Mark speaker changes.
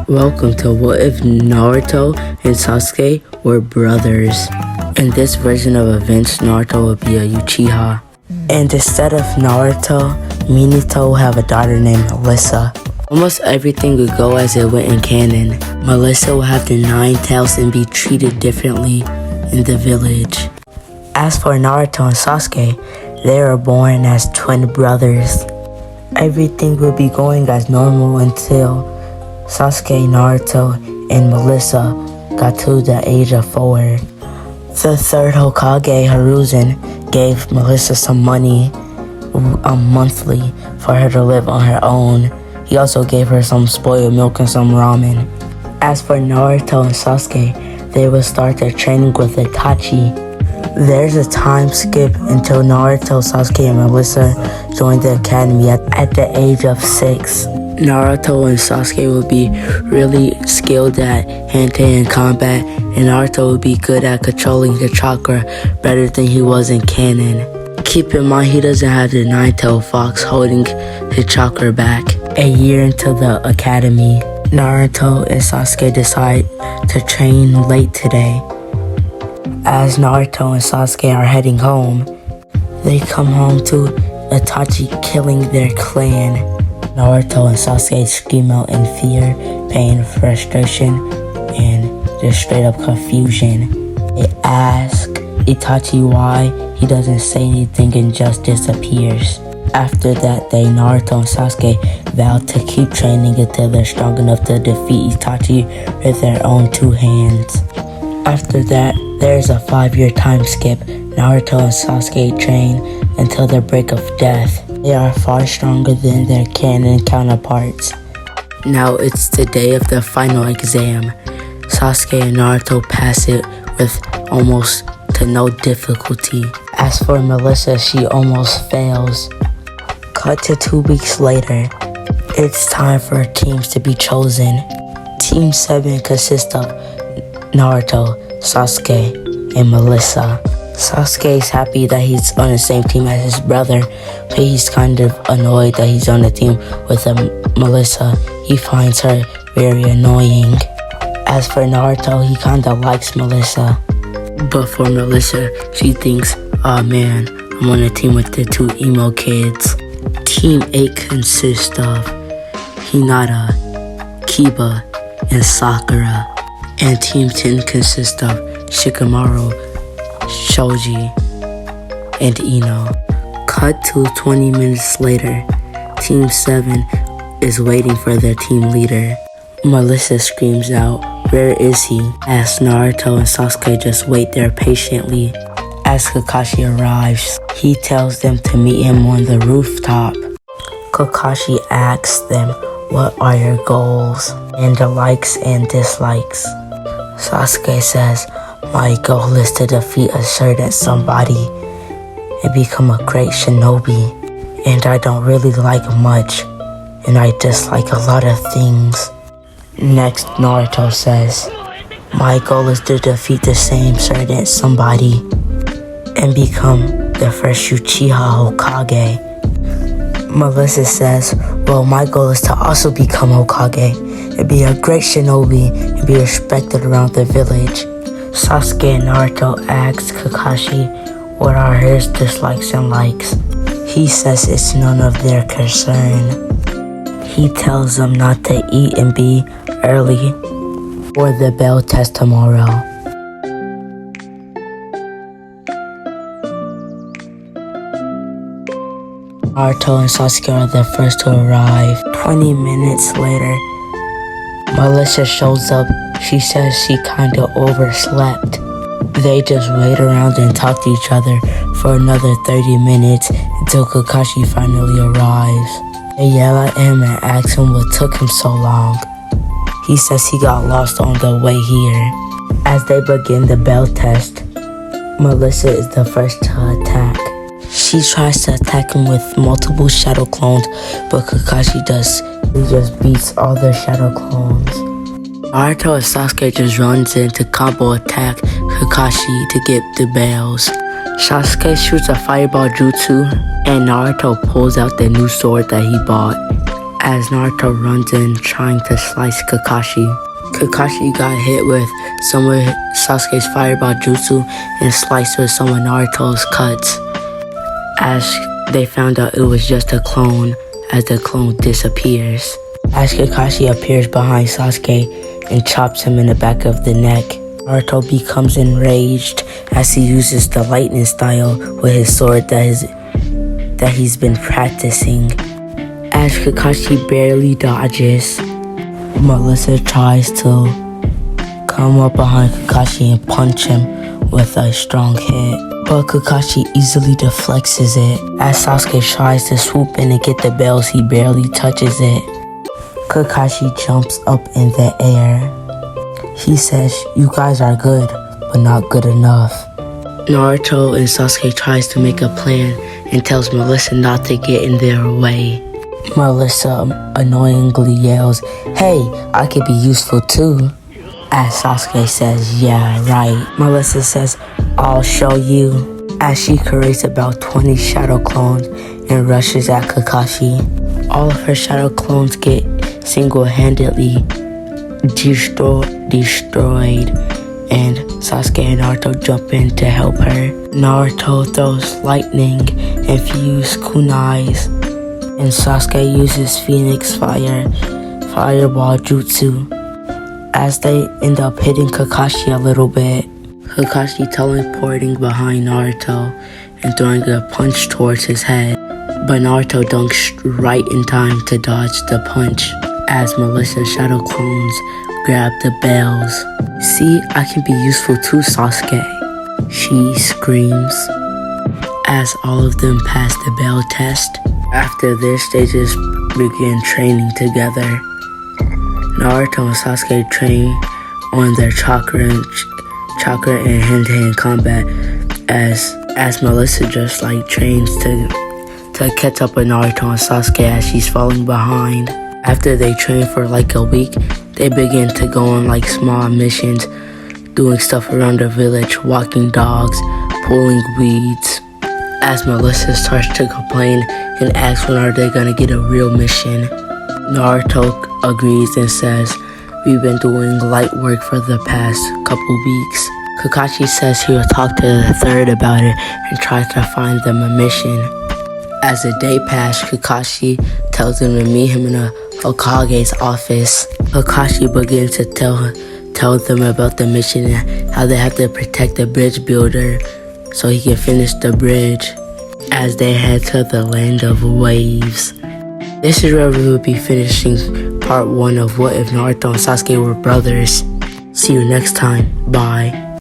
Speaker 1: Welcome to What If Naruto and Sasuke were brothers. In this version of events, Naruto would be a Uchiha. And instead of Naruto, Minato will have a daughter named Melissa. Almost everything would go as it went in canon. Melissa will have the 9 tails and be treated differently in the village. As for Naruto and Sasuke, they were born as twin brothers. Everything would be going as normal until Sasuke, Naruto, and Melissa got to the age of 4. The third Hokage, Hiruzen, gave Melissa some money monthly for her to live on her own. He also gave her some spoiled milk and some ramen. As for Naruto and Sasuke, they will start their training with Itachi. There's a time skip until Naruto, Sasuke, and Melissa joined the academy at the age of 6. Naruto and Sasuke will be really skilled at hand-to-hand combat, and Naruto will be good at controlling the chakra better than he was in canon. Keep in mind, he doesn't have the 9-tailed fox holding his chakra back. A year into the academy, Naruto and Sasuke decide to train late today. As Naruto and Sasuke are heading home, they come home to Itachi killing their clan. Naruto and Sasuke scream out in fear, pain, frustration, and just straight up confusion. They ask Itachi why he doesn't say anything and just disappears. After that day, Naruto and Sasuke vow to keep training until they're strong enough to defeat Itachi with their own 2 hands. After that, there's a 5-year time skip. Naruto and Sasuke train until the break of death. They are far stronger than their canon counterparts. Now it's the day of the final exam. Sasuke and Naruto pass it with almost to no difficulty. As for Melissa, she almost fails. Cut to 2 weeks later. It's time for teams to be chosen. Team 7 consists of Naruto, Sasuke, and Melissa. Sasuke is happy that he's on the same team as his brother, but he's kind of annoyed that he's on the team with Melissa. He finds her very annoying. As for Naruto, he kinda likes Melissa. But for Melissa, she thinks, "Aw man, I'm on a team with the 2 emo kids." Team 8 consists of Hinata, Kiba, and Sakura. And Team 10 consists of Shikamaru, Shoji, and Ino. Cut to 20 minutes later. Team 7 is waiting for their team leader. Melissa screams out, "Where is he?" As Naruto and Sasuke just wait there patiently. As Kakashi arrives, he tells them to meet him on the rooftop. Kakashi asks them, "What are your goals and the likes and dislikes?" Sasuke says, "My goal is to defeat a certain somebody and become a great shinobi. And I don't really like much, and I dislike a lot of things." Next, Naruto says, "My goal is to defeat the same certain somebody and become the first Uchiha Hokage." Melissa says, "Well, my goal is to also become Hokage and be a great shinobi and be respected around the village." Sasuke and Naruto ask Kakashi what are his dislikes and likes. He says it's none of their concern. He tells them not to eat and be early for the bell test tomorrow. Naruto and Sasuke are the first to arrive. 20 minutes later, Melissa shows up. She says she kinda overslept. They just wait around and talk to each other for another 30 minutes until Kakashi finally arrives. They yell at him and ask him what took him so long. He says he got lost on the way here. As they begin the bell test, Melissa is the first to attack. She tries to attack him with multiple shadow clones, but Kakashi he just beats all their shadow clones. Naruto and Sasuke just runs in to combo attack Kakashi to get the bells. Sasuke shoots a fireball jutsu, and Naruto pulls out the new sword that he bought. as Naruto runs in trying to slice Kakashi. Kakashi got hit with some of Sasuke's fireball jutsu and sliced with some of Naruto's cuts. As they found out it was just a clone, as the clone disappears. As Kakashi appears behind Sasuke and chops him in the back of the neck, Naruto becomes enraged as he uses the lightning style with his sword that he's been practicing. As Kakashi barely dodges, Melissa tries to come up behind Kakashi and punch him with a strong hit, but Kakashi easily deflects it. As Sasuke tries to swoop in and get the bells, he barely touches it. Kakashi jumps up in the air. He says, "You guys are good, but not good enough." Naruto and Sasuke tries to make a plan and tells Melissa not to get in their way. Melissa annoyingly yells, "Hey, I could be useful too." As Sasuke says, "Yeah, right." Melissa says, "I'll show you." As she creates about 20 shadow clones and rushes at Kakashi. All of her shadow clones get single-handedly destroyed, and Sasuke and Naruto jump in to help her. Naruto throws lightning infused kunais, and Sasuke uses Phoenix fireball jutsu. As they end up hitting Kakashi a little bit, Kakashi teleporting behind Naruto and throwing a punch towards his head, but Naruto dunks right in time to dodge the punch as Melissa's shadow clones grab the bells. "See, I can be useful too, Sasuke," she screams. As all of them pass the bell test, after this they just begin training together. Naruto and Sasuke train on their chakra and hand-to-hand combat as Melissa just trains to catch up with Naruto and Sasuke as she's falling behind. After they train for a week, they begin to go on small missions, doing stuff around the village, walking dogs, pulling weeds. As Melissa starts to complain and asks when are they gonna get a real mission, Naruto agrees and says, "We've been doing light work for the past couple weeks." Kakashi says he will talk to the third about it and tries to find them a mission. As the day passes, Kakashi tells them to meet him in a Hokage's office. Kakashi begins to tell them about the mission and how they have to protect the bridge builder so he can finish the bridge as they head to the land of waves. This is where we will be finishing part 1 of What If Naruto and Sasuke Were Brothers. See you next time. Bye.